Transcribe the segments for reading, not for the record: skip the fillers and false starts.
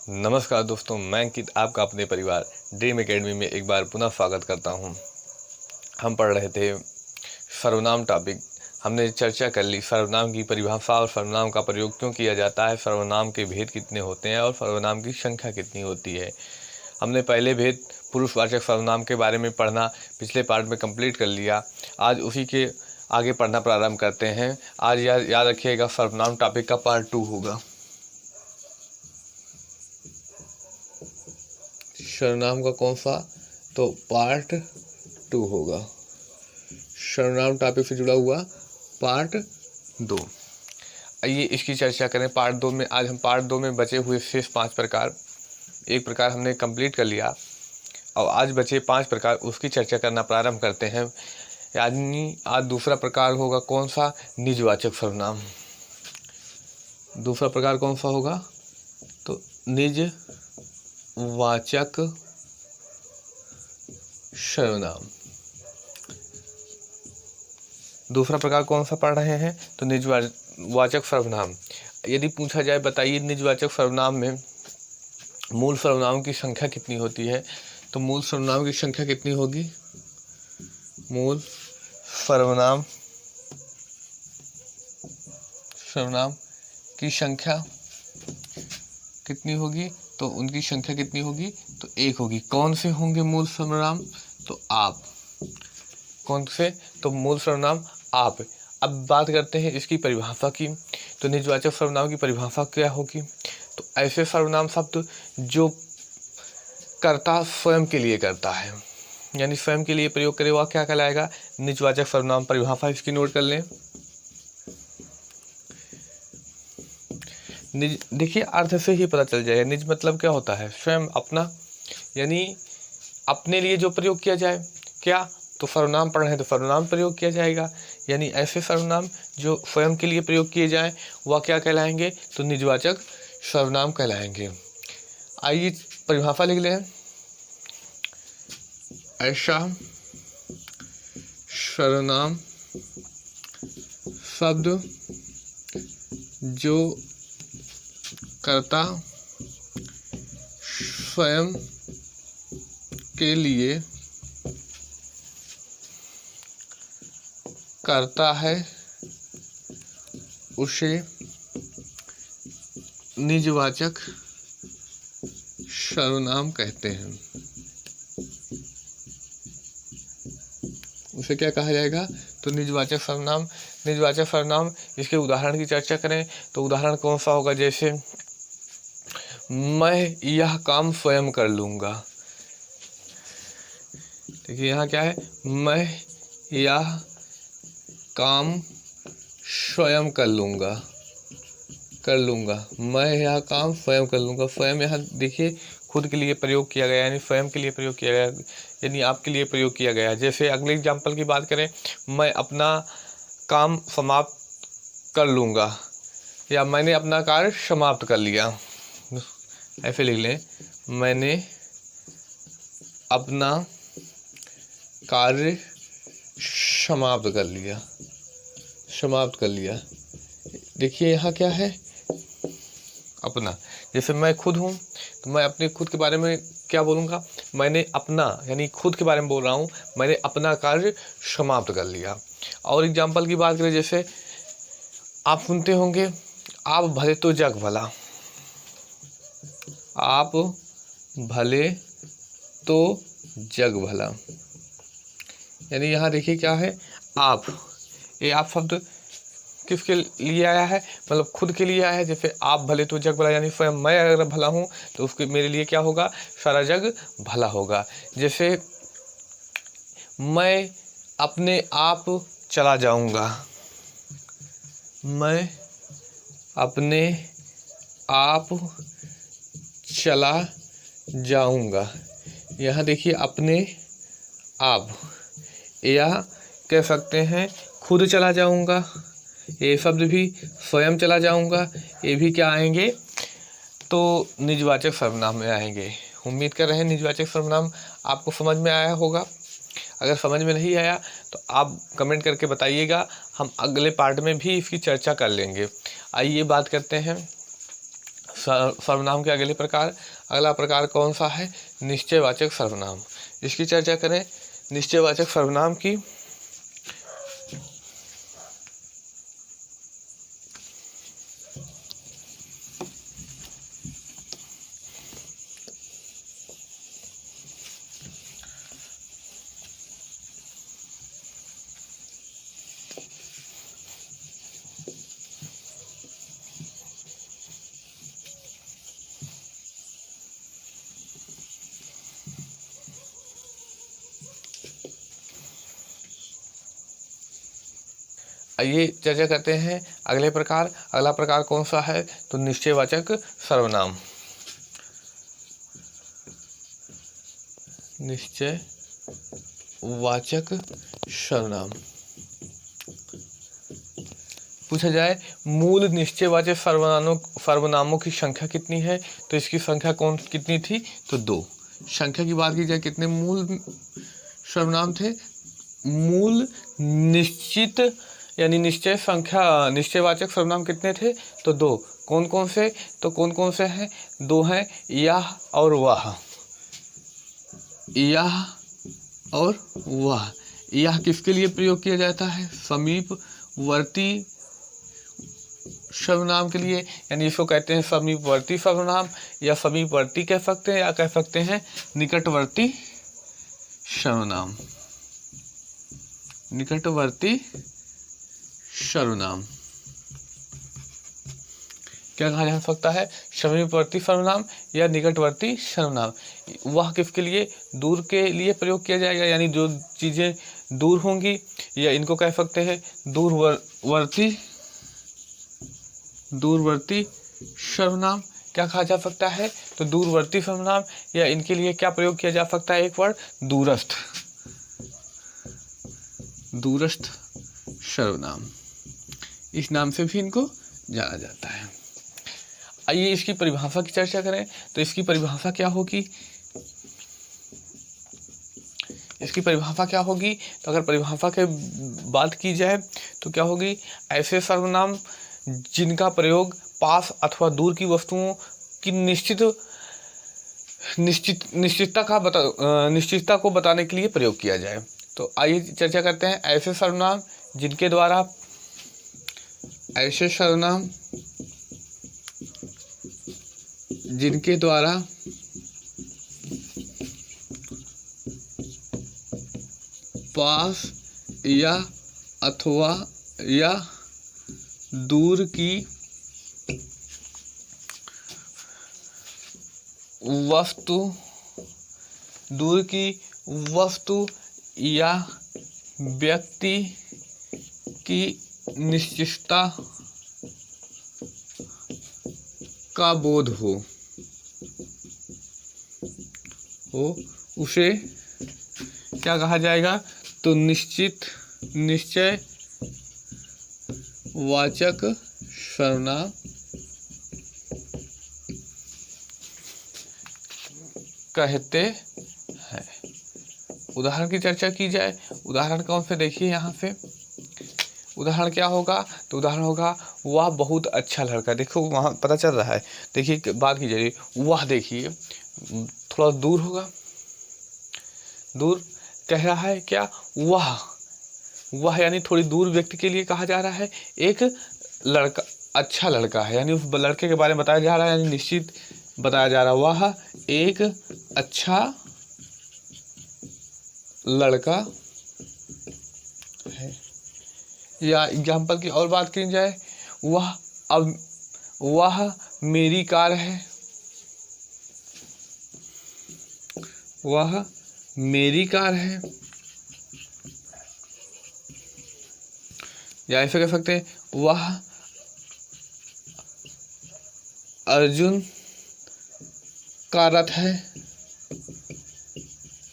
नमस्कार दोस्तों, मैं अंकित आपका अपने परिवार ड्रीम एकेडमी में एक बार पुनः स्वागत करता हूं। हम पढ़ रहे थे सर्वनाम टॉपिक। हमने चर्चा कर ली सर्वनाम की परिभाषा और सर्वनाम का प्रयोग क्यों किया जाता है, सर्वनाम के भेद कितने होते हैं और सर्वनाम की संख्या कितनी होती है। हमने पहले भेद पुरुषवाचक सर्वनाम के बारे में पढ़ना पिछले पार्ट में कंप्लीट कर लिया। आज उसी के आगे पढ़ना प्रारंभ करते हैं। आज याद रखिएगा, सर्वनाम टॉपिक का पार्ट 2 होगा। सर्वनाम का कौन सा? तो पार्ट 2 होगा। सर्वनाम टॉपिक से जुड़ा हुआ पार्ट 2। आइए इसकी चर्चा करें। पार्ट 2 में आज हम पार्ट 2 में बचे हुए शेष 5 प्रकार, एक प्रकार हमने कंप्लीट कर लिया और आज बचे 5 प्रकार, उसकी चर्चा करना प्रारंभ करते हैं। यानी आज दूसरा प्रकार होगा कौन सा? निजवाचक सर्वनाम। दूसरा प्रकार कौन सा होगा? तो निजवाचक सर्वनाम। दूसरा प्रकार कौन सा पढ़ रहे हैं? तो निजवाचक सर्वनाम। यदि पूछा जाए बताइए निजवाचक सर्वनाम में मूल सर्वनाम की संख्या कितनी होती है, तो मूल सर्वनाम की संख्या कितनी होगी? मूल सर्वनाम की संख्या कितनी होगी? तो उनकी संख्या कितनी होगी? तो 1 होगी। कौन से होंगे मूल सर्वनाम? तो आप। कौन से? तो मूल सर्वनाम आप। अब बात करते हैं इसकी परिभाषा की। तो निजवाचक सर्वनाम की परिभाषा क्या होगी? तो ऐसे सर्वनाम शब्द जो कर्ता स्वयं के लिए करता है, यानी स्वयं के लिए प्रयोग करे, वह क्या कहलाएगा? निजवाचक सर्वनाम। परिभाषा इसकी नोट कर लें। निज, देखिए अर्थ से ही पता चल जाएगा। निज मतलब क्या होता है? स्वयं, अपना, यानी अपने लिए जो प्रयोग किया जाए। क्या? तो सर्वनाम पढ़ रहे हैं तो सर्वनाम प्रयोग किया जाएगा, यानी ऐसे सर्वनाम जो स्वयं के लिए प्रयोग किए जाएं वह क्या कहलाएंगे? तो निजवाचक सर्वनाम कहलाएंगे। आइए परिभाषा लिख लें। ऐसा सर्वनाम शब्द जो कर्ता स्वयं के लिए करता है उसे निजवाचक सर्वनाम कहते हैं। उसे क्या कहा जाएगा? तो निजवाचक सर्वनाम। निजवाचक सर्वनाम, इसके उदाहरण की चर्चा करें तो उदाहरण कौन सा होगा? जैसे मैं यह काम स्वयं कर लूँगा। देखिए यहाँ क्या है? मैं यह काम स्वयं कर लूँगा। मैं यह काम स्वयं कर लूँगा। स्वयं यहाँ देखिए खुद के लिए प्रयोग किया गया, यानी स्वयं के लिए प्रयोग किया गया, यानी आपके लिए प्रयोग किया गया। जैसे अगले एग्जाम्पल की बात करें, मैं अपना काम समाप्त कर लूँगा, या मैंने अपना कार्य समाप्त कर लिया। ऐसे लिख लें, मैंने अपना कार्य समाप्त कर लिया। देखिए यहाँ क्या है? अपना। जैसे मैं खुद हूँ तो मैं अपने खुद के बारे में क्या बोलूँगा? मैंने अपना, यानी खुद के बारे में बोल रहा हूँ, मैंने अपना कार्य समाप्त कर लिया। और एग्जाम्पल की बात करें, जैसे आप सुनते होंगे, आप भले तो जग भला। आप भले तो जग भला, यानी यहाँ देखिए क्या है? आप। ये आप शब्द किसके लिए आया है? मतलब खुद के लिए आया है। जैसे आप भले तो जग भला, यानी स्वयं मैं अगर भला हूँ तो उसके मेरे लिए क्या होगा? सारा जग भला होगा। जैसे मैं अपने आप चला जाऊँगा। मैं अपने आप चला जाऊँगा। यहाँ देखिए अपने आप, या कह सकते हैं खुद चला जाऊँगा। ये शब्द भी स्वयं चला जाऊँगा, ये भी क्या आएंगे? तो निजवाचक सर्वनाम में आएंगे। उम्मीद कर रहे हैं निजवाचक सर्वनाम आपको समझ में आया होगा। अगर समझ में नहीं आया तो आप कमेंट करके बताइएगा, हम अगले पार्ट में भी इसकी चर्चा कर लेंगे। आइए बात करते हैं सर्वनाम के अगला प्रकार कौन सा है? निश्चयवाचक सर्वनाम। इसकी चर्चा करें। निश्चयवाचक सर्वनाम की आइए चर्चा करते हैं अगला प्रकार कौन सा है? तो निश्चयवाचक सर्वनाम। निश्चयवाचक सर्वनाम। पूछा जाए मूल निश्चयवाचक सर्वनामों की संख्या कितनी है? तो इसकी संख्या कितनी थी? तो 2। संख्या की बात की जाए कितने मूल सर्वनाम थे? मूल निश्चित यानी निश्चयवाचक सर्वनाम कितने थे? तो 2। कौन कौन से? तो कौन कौन से हैं? 2 हैं, यह और वह। यह और वह। यह किसके लिए प्रयोग किया जाता है? समीपवर्ती सर्वनाम के लिए, यानी इसको कहते हैं समीपवर्ती सर्वनाम, या समीपवर्ती कह सकते हैं, या कह सकते हैं निकटवर्ती सर्वनाम। निकटवर्ती सर्वनाम क्या कहा जा सकता है? समीपवर्ती सर्वनाम या निकटवर्ती सर्वनाम। वह किसके लिए? दूर के लिए प्रयोग किया जाएगा, यानी जो चीजें दूर होंगी, या इनको कह सकते हैं दूरवर्ती सर्वनाम। क्या कहा जा सकता है? तो दूरवर्ती सर्वनाम, या इनके लिए क्या प्रयोग किया जा सकता है? एक वर्ड दूरस्थ। दूरस्थ सर्वनाम, इस नाम से भी इनको जाना जाता है। आइए इसकी परिभाषा की चर्चा करें। तो इसकी परिभाषा क्या होगी? तो अगर परिभाषा के बात की जाए तो क्या होगी? ऐसे सर्वनाम जिनका प्रयोग पास अथवा दूर की वस्तुओं की निश्चितता को बताने के लिए प्रयोग किया जाए। तो आइए चर्चा करते हैं ऐसे सर्वनाम जिनके द्वारा पास या अथवा या दूर की वस्तु या व्यक्ति की निश्चितता का बोध हो उसे क्या कहा जाएगा? तो निश्चयवाचक सर्वनाम कहते हैं। उदाहरण की चर्चा की जाए, उदाहरण कौन से देखिए यहाँ से। उदाहरण क्या होगा? तो उदाहरण होगा वह बहुत अच्छा लड़का। देखो वहाँ पता चल रहा है। देखिए बात की जाए, वह देखिए थोड़ा दूर होगा, दूर कह रहा है क्या? वह यानी थोड़ी दूर व्यक्ति के लिए कहा जा रहा है। एक लड़का अच्छा लड़का है, यानी उस लड़के के बारे में बताया जा रहा है, यानी निश्चित बताया जा रहा है वह एक अच्छा लड़का है। या एग्जाम्पल की और बात की जाए, वह मेरी कार है। वह मेरी कार है। या ऐसे कह सकते हैं वह अर्जुन का रथ है।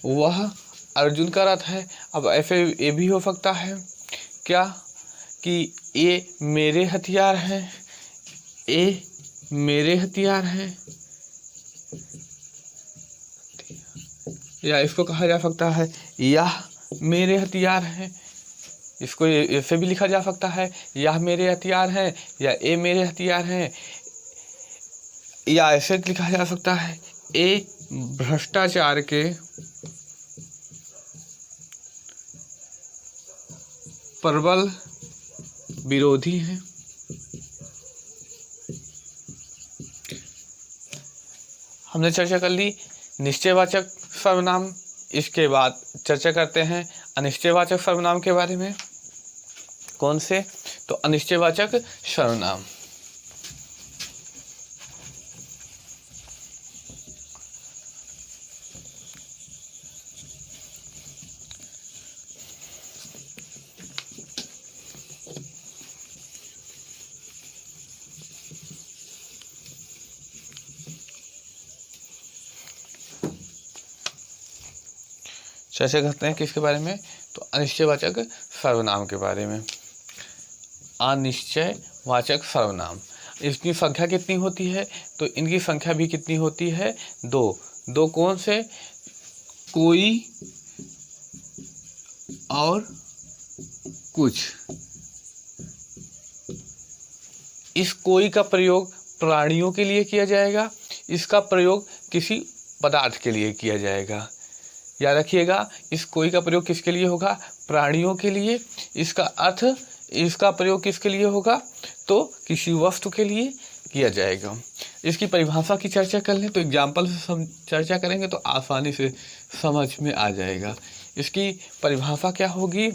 वह अर्जुन का रथ है। अब ऐसे ये भी हो सकता है क्या कि ये मेरे हथियार हैं। ये मेरे हथियार हैं। या इसको कहा जा सकता है यह मेरे हथियार हैं। इसको ऐसे भी लिखा जा सकता है यह मेरे हथियार हैं या ये मेरे हथियार हैं। या ऐसे लिखा जा सकता है, ए भ्रष्टाचार के प्रबल विरोधी हैं। हमने चर्चा कर ली निश्चयवाचक सर्वनाम। इसके बाद चर्चा करते हैं अनिश्चयवाचक सर्वनाम के बारे में। कौन से? तो अनिश्चयवाचक सर्वनाम। चर्चा करते हैं किसके बारे में? तो अनिश्चयवाचक सर्वनाम के बारे में। अनिश्चयवाचक सर्वनाम, इसकी संख्या कितनी होती है? तो इनकी संख्या भी कितनी होती है? दो। कौन से? कोई और कुछ। इस कोई का प्रयोग प्राणियों के लिए किया जाएगा, इसका प्रयोग किसी पदार्थ के लिए किया जाएगा। याद रखिएगा, इस कोई का प्रयोग किसके लिए होगा? प्राणियों के लिए। इसका अर्थ, इसका प्रयोग किसके लिए होगा? तो किसी वस्तु के लिए किया जाएगा। इसकी परिभाषा की चर्चा कर लें तो एग्जाम्पल से चर्चा करेंगे तो आसानी से समझ में आ जाएगा। इसकी परिभाषा क्या होगी?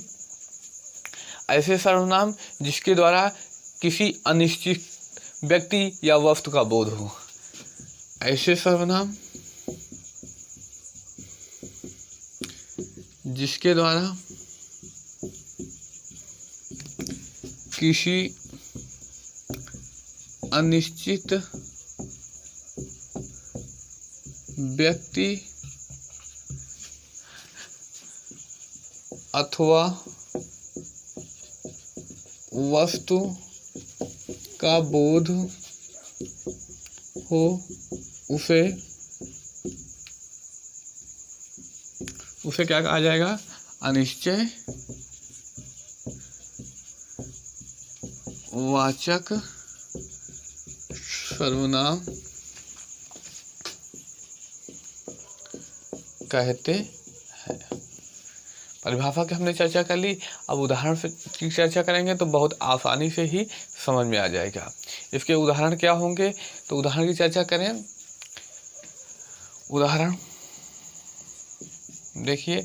ऐसे सर्वनाम जिसके द्वारा किसी अनिश्चित व्यक्ति या वस्तु का बोध हो। ऐसे सर्वनाम जिसके द्वारा किसी अनिश्चित व्यक्ति अथवा वस्तु का बोध हो, उसे क्या कहा जाएगा? अनिश्चय वाचक सर्वनाम कहते हैं। परिभाषा की हमने चर्चा कर ली। अब उदाहरण से की चर्चा करेंगे तो बहुत आसानी से ही समझ में आ जाएगा। इसके उदाहरण क्या होंगे? तो उदाहरण की चर्चा करें। उदाहरण देखिए,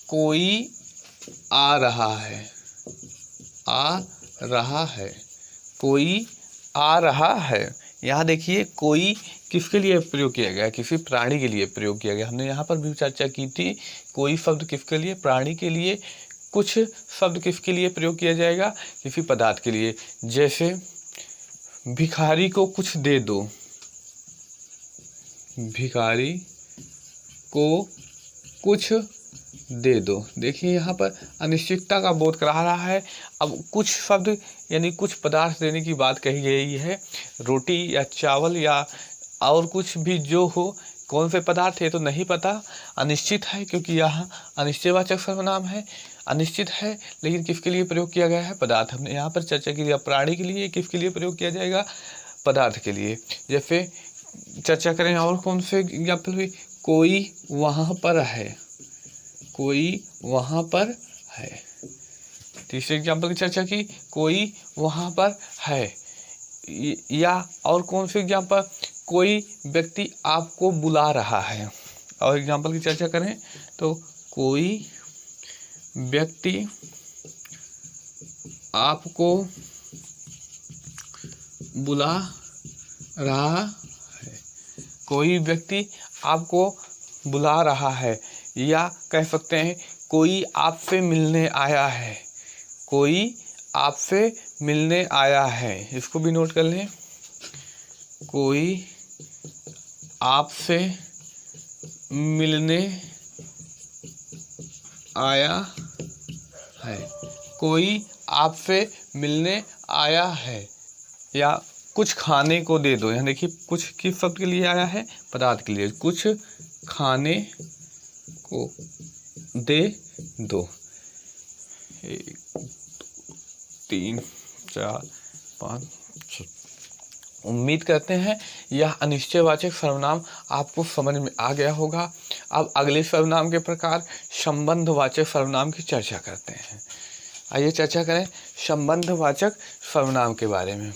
कोई आ रहा है। आ रहा है, कोई आ रहा है। यहाँ देखिए, कोई किसके लिए प्रयोग किया गया? किसी प्राणी के लिए प्रयोग किया गया। हमने यहाँ पर भी चर्चा की थी, कोई शब्द किसके लिए? प्राणी के लिए। कुछ शब्द किसके लिए प्रयोग किया जाएगा? किसी पदार्थ के लिए। जैसे भिखारी को कुछ दे दो। भिखारी को कुछ दे दो। देखिए यहाँ पर अनिश्चितता का बोध करा रहा है। अब कुछ शब्द यानी कुछ पदार्थ देने की बात कही गई है। रोटी या चावल या और कुछ भी जो हो, कौन से पदार्थ है तो नहीं पता। अनिश्चित है क्योंकि यहाँ अनिश्चयवाचक सर्वनाम है। अनिश्चित है लेकिन किसके लिए प्रयोग किया गया है? पदार्थ। हमने यहाँ पर चर्चा की प्राणी के लिए। किसके लिए प्रयोग किया जाएगा? पदार्थ के लिए। जैसे चर्चा करें और कौन से एग्जाम्पल भी? कोई वहाँ पर है। कोई वहाँ पर है। तीसरे एग्जाम्पल की चर्चा की, कोई वहाँ पर है। या और कौन से एग्जाम्पल? कोई व्यक्ति आपको बुला रहा है। और एग्जाम्पल की चर्चा करें तो कोई व्यक्ति आपको बुला रहा है। कोई व्यक्ति आपको बुला रहा है। या कह सकते हैं कोई आपसे मिलने आया है। कोई आपसे मिलने आया है। इसको भी नोट कर लें। कोई आपसे मिलने आया है। कोई आपसे मिलने आया है। या कुछ खाने को दे दो। यहाँ देखिए, कुछ किस शब्द के लिए आया है? पदार्थ के लिए। कुछ खाने को दे दो। 1 2 3 4 5 6 उम्मीद करते हैं यह अनिश्चयवाचक सर्वनाम आपको समझ में आ गया होगा। अब अगले सर्वनाम के प्रकार संबंधवाचक सर्वनाम की चर्चा करते हैं। आइए चर्चा करें संबंधवाचक सर्वनाम के बारे में।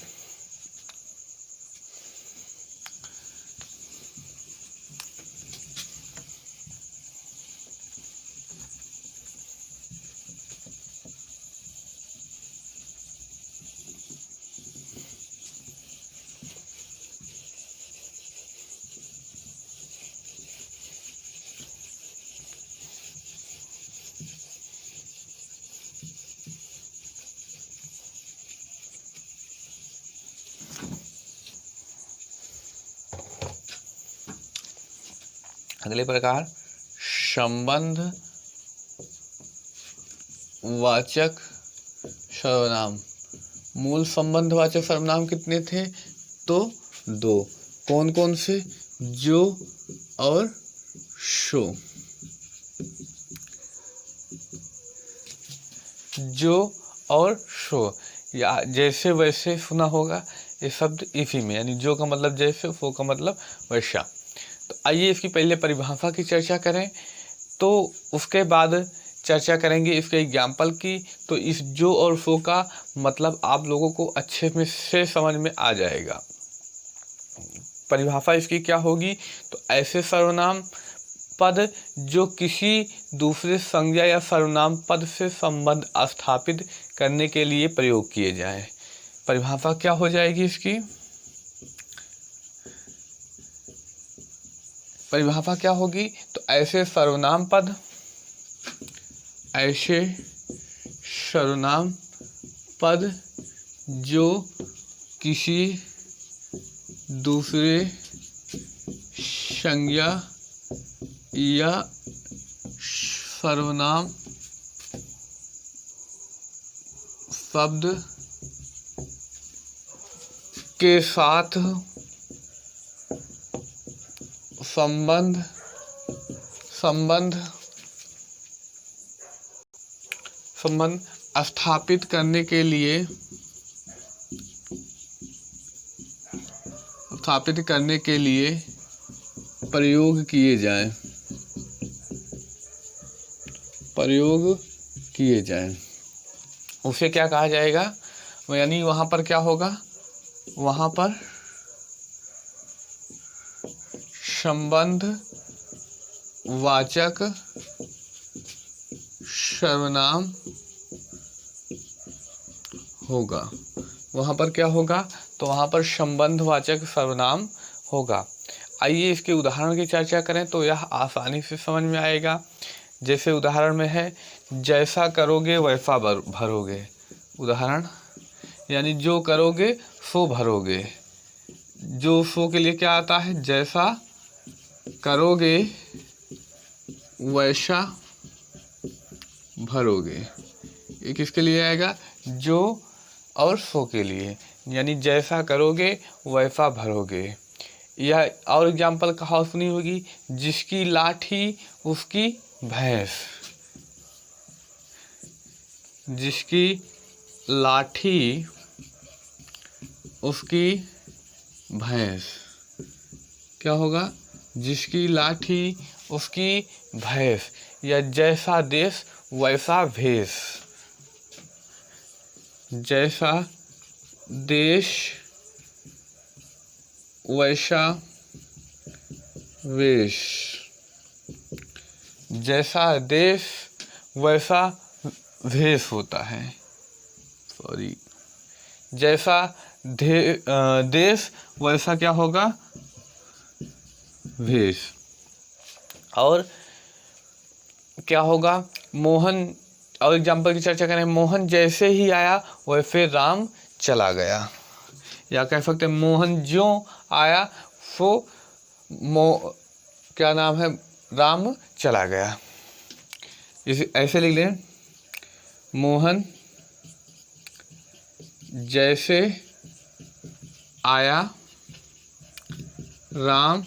अगले प्रकार संबंधवाचक सर्वनाम। मूल संबंधवाचक सर्वनाम कितने थे? तो 2। कौन कौन से? जो और सो। जो और सो या जैसे वैसे सुना होगा ये शब्द इसी में, यानी जो का मतलब जैसे, सो का मतलब वैसा। तो आइए इसकी पहले परिभाषा की चर्चा करें, तो उसके बाद चर्चा करेंगे इसके एग्जाम्पल की। तो इस जो और सो का मतलब आप लोगों को अच्छे में से समझ में आ जाएगा। परिभाषा इसकी क्या होगी? तो ऐसे सर्वनाम पद जो किसी दूसरे संज्ञा या सर्वनाम पद से संबंध स्थापित करने के लिए प्रयोग किए जाएं। परिभाषा क्या हो जाएगी इसकी? परिभाषा क्या होगी? तो ऐसे सर्वनाम पद, ऐसे सर्वनाम पद जो किसी दूसरे संज्ञा या सर्वनाम शब्द के साथ संबंध स्थापित करने के लिए प्रयोग किए जाएं। उसे क्या कहा जाएगा? यानी वहाँ पर क्या होगा? वहाँ पर संबंधवाचक सर्वनाम होगा। वहाँ पर क्या होगा? तो वहाँ पर संबंधवाचक सर्वनाम होगा। आइए इसके उदाहरण की चर्चा करें तो यह आसानी से समझ में आएगा। जैसे उदाहरण में है, जैसा करोगे वैसा भरोगे। उदाहरण, यानी जो करोगे सो भरोगे। जो सो के लिए क्या आता है? जैसा करोगे वैसा भरोगे। ये किसके लिए आएगा? जो और सो के लिए, यानी जैसा करोगे वैसा भरोगे। या और एग्जाम्पल कहाँ सुनी होगी? जिसकी लाठी उसकी भैंस। जिसकी लाठी उसकी भैंस। क्या होगा? जिसकी लाठी उसकी भैंस। या जैसा देश वैसा भेष। जैसा देश वैसा वेश। जैसा देश वैसा भेष होता है। सॉरी, जैसा देश वैसा क्या होगा? भेष। और क्या होगा? मोहन, और एग्जाम्पल की चर्चा करें, मोहन जैसे ही आया वैसे राम चला गया। या कह सकते हैं मोहन ज्यों आया सो क्या नाम है? राम चला गया। इसे ऐसे लिख लें, मोहन जैसे आया राम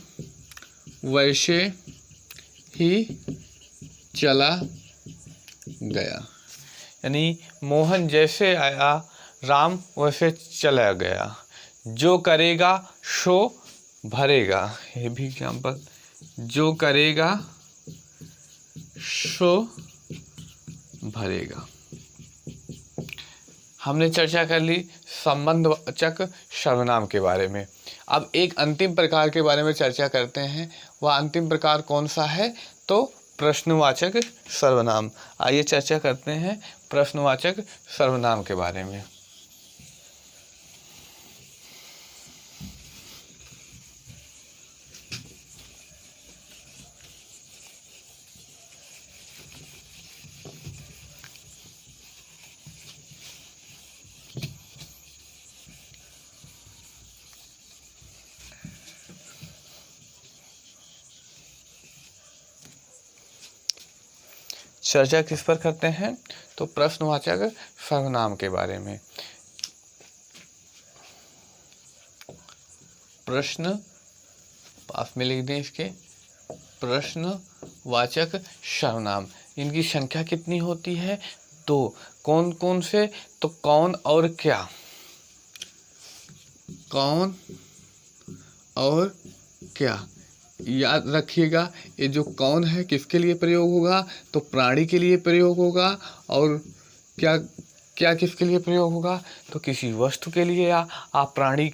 वैसे ही चला गया। यानी मोहन जैसे आया राम वैसे चला गया। जो करेगा सो भरेगा। ये भी एग्जाम्पल, जो करेगा सो भरेगा। हमने चर्चा कर ली संबंधवाचक सर्वनाम के बारे में। अब एक अंतिम प्रकार के बारे में चर्चा करते हैं। वह अंतिम प्रकार कौन सा है? तो प्रश्नवाचक सर्वनाम। आइए चर्चा करते हैं प्रश्नवाचक सर्वनाम के बारे में। चर्चा किस पर करते हैं? तो प्रश्नवाचक सर्वनाम के बारे में। प्रश्न पास में लिख दें इसके, प्रश्नवाचक सर्वनाम। इनकी संख्या कितनी होती है? तो कौन कौन से? तो कौन और क्या। कौन और क्या, याद रखिएगा। ये जो कौन है किसके लिए प्रयोग होगा? तो प्राणी के लिए प्रयोग होगा। और क्या क्या किसके लिए प्रयोग होगा? तो किसी वस्तु के लिए या प्राणी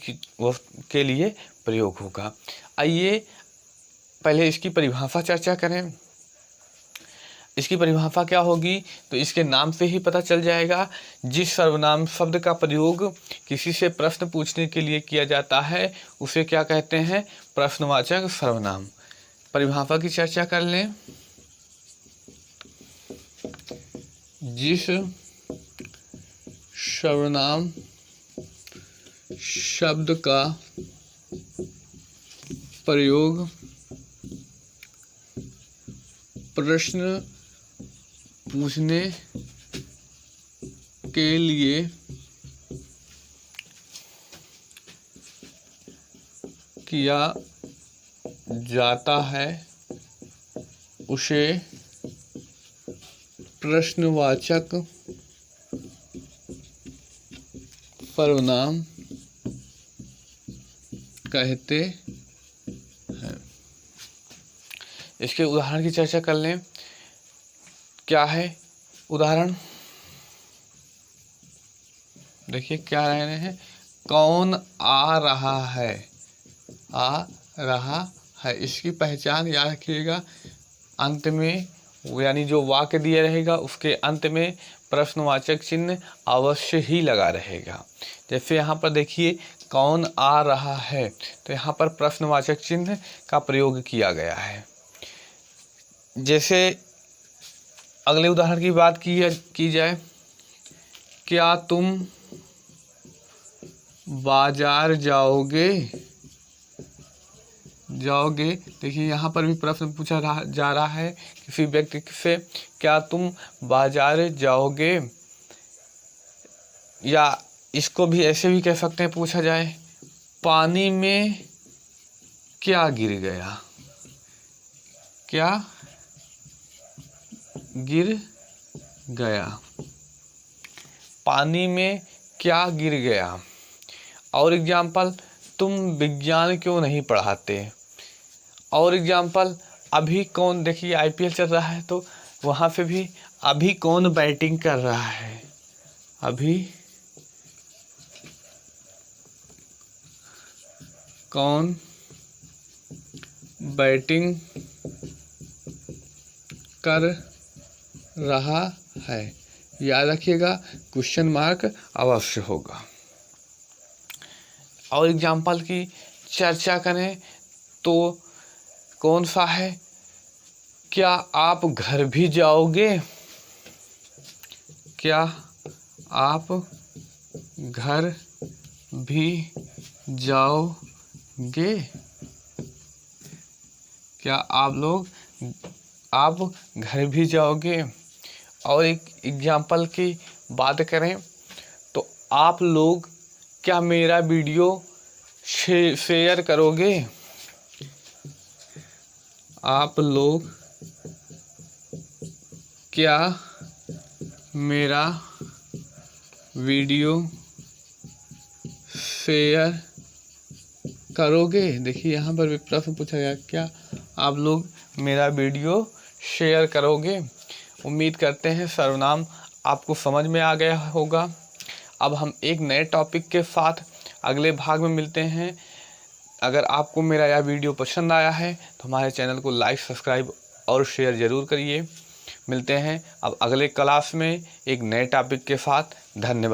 के लिए प्रयोग होगा। आइए पहले इसकी परिभाषा चर्चा करें। इसकी परिभाषा क्या होगी? तो इसके नाम से ही पता चल जाएगा। जिस सर्वनाम शब्द का प्रयोग किसी से प्रश्न पूछने के लिए किया जाता है उसे क्या कहते हैं? प्रश्नवाचक सर्वनाम। परिभाषा की चर्चा कर लें। जिस सर्वनाम शब्द का प्रयोग प्रश्न पूछने के लिए किया जाता है उसे प्रश्नवाचक सर्वनाम कहते हैं। इसके उदाहरण की चर्चा कर लें। क्या है उदाहरण? देखिए क्या रहे हैं। कौन आ रहा है? आ रहा है, इसकी पहचान याद रखिएगा। अंत में यानी जो वाक्य दिया रहेगा उसके अंत में प्रश्नवाचक चिन्ह अवश्य ही लगा रहेगा। जैसे यहाँ पर देखिए कौन आ रहा है, तो यहाँ पर प्रश्नवाचक चिन्ह का प्रयोग किया गया है। जैसे अगले उदाहरण की बात की जाए, क्या तुम बाजार जाओगे? देखिए यहाँ पर भी प्रश्न पूछा जा रहा है किसी व्यक्ति से, क्या तुम बाजार जाओगे? या इसको भी ऐसे भी कह सकते हैं, पूछा जाए पानी में क्या गिर गया? क्या गिर गया? पानी में क्या गिर गया? और एग्जाम्पल, तुम विज्ञान क्यों नहीं पढ़ाते? और एग्जाम्पल, अभी कौन, देखिए आईपीएल चल रहा है तो वहाँ पे भी अभी कौन बैटिंग कर रहा है? अभी कौन बैटिंग कर रहा है? याद रखिएगा क्वेश्चन मार्क अवश्य होगा। और एग्जाम्पल की चर्चा करें तो कौन सा है? क्या आप घर भी जाओगे? क्या आप घर भी जाओगे? क्या आप घर भी जाओगे? और एक एग्जाम्पल की बात करें तो आप लोग क्या मेरा वीडियो शेयर करोगे? आप लोग क्या मेरा वीडियो शेयर करोगे। देखिए यहाँ पर भी प्रश्न पूछा गया, क्या आप लोग मेरा वीडियो शेयर करोगे। उम्मीद करते हैं सर्वनाम आपको समझ में आ गया होगा। अब हम एक नए टॉपिक के साथ अगले भाग में मिलते हैं। अगर आपको मेरा यह वीडियो पसंद आया है तो हमारे चैनल को लाइक, सब्सक्राइब और शेयर ज़रूर करिए। मिलते हैं अब अगले क्लास में एक नए टॉपिक के साथ। धन्यवाद।